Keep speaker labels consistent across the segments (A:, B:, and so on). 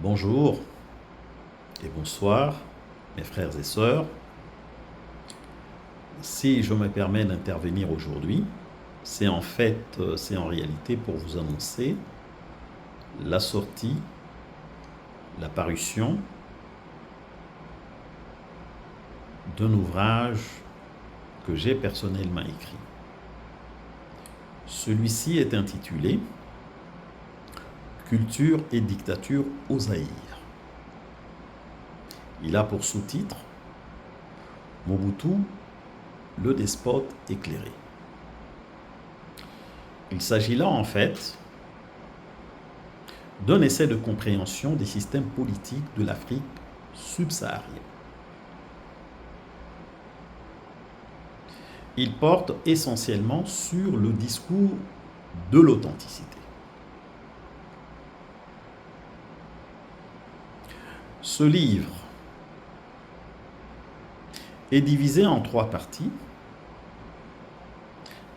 A: Bonjour et bonsoir, mes frères et sœurs. Si je me permets d'intervenir aujourd'hui, c'est en réalité pour vous annoncer la sortie, la parution d'un ouvrage que j'ai personnellement écrit. Celui-ci est intitulé Culture et dictature au Zaïre. Il a pour sous-titre Mobutu, le despote éclairé. Il s'agit là en fait d'un essai de compréhension des systèmes politiques de l'Afrique subsaharienne. Il porte essentiellement sur le discours de l'authenticité. Ce livre est divisé en 3 parties.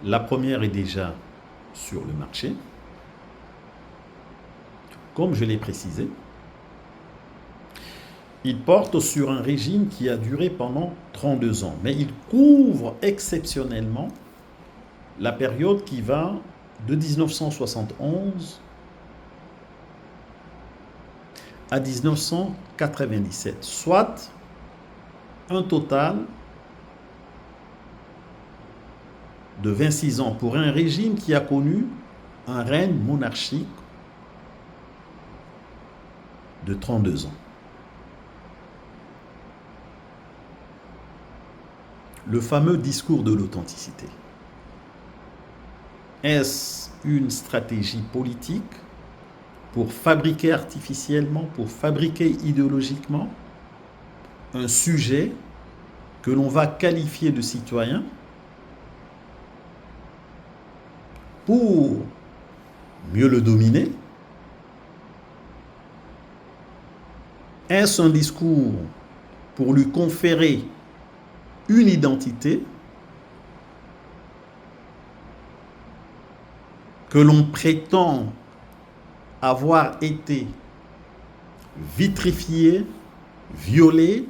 A: La première est déjà sur le marché. Comme je l'ai précisé, il porte sur un régime qui a duré pendant 32 ans, mais il couvre exceptionnellement la période qui va de 1971 à 1997, soit un total de 26 ans pour un régime qui a connu un règne monarchique de 32 ans. Le fameux discours de l'authenticité. Est-ce une stratégie politique pour fabriquer artificiellement, pour fabriquer idéologiquement un sujet que l'on va qualifier de citoyen pour mieux le dominer? Est-ce un discours pour lui conférer une identité que l'on prétend avoir été vitrifiée, violée,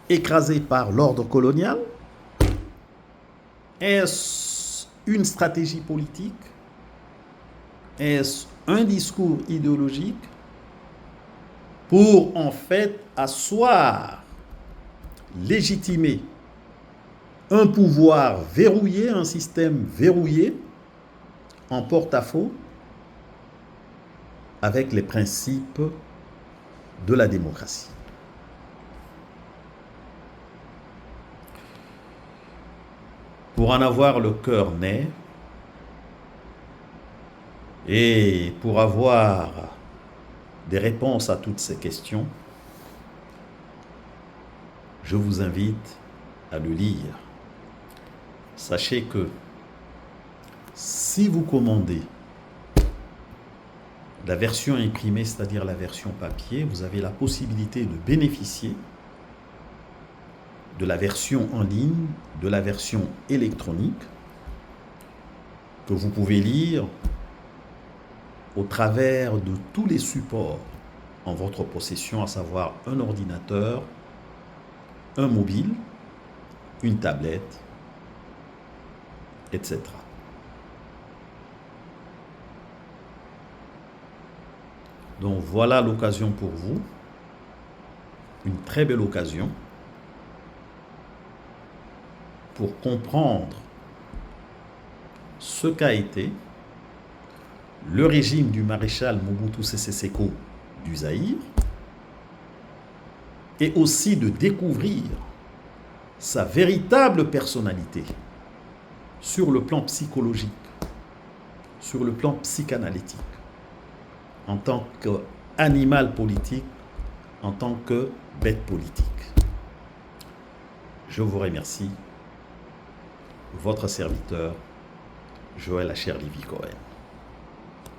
A: écrasée par l'ordre colonial? Est-ce une stratégie politique? Est-ce un discours idéologique pour en fait asseoir, légitimer un pouvoir verrouillé, un système verrouillé en porte-à-faux avec les principes de la démocratie? Pour en avoir le cœur net et pour avoir des réponses à toutes ces questions, je vous invite à le lire. Sachez que si vous commandez la version imprimée, c'est-à-dire la version papier, vous avez la possibilité de bénéficier de la version en ligne, de la version électronique, que vous pouvez lire au travers de tous les supports en votre possession, à savoir un ordinateur, un mobile, une tablette, etc. Donc voilà l'occasion pour vous, une très belle occasion pour comprendre ce qu'a été le régime du maréchal Mobutu Sese Seko du Zaïre et aussi de découvrir sa véritable personnalité sur le plan psychologique, sur le plan psychanalytique, en tant qu'animal politique, en tant que bête politique. Je vous remercie. Votre serviteur, Joël Acher Lévy Cohen.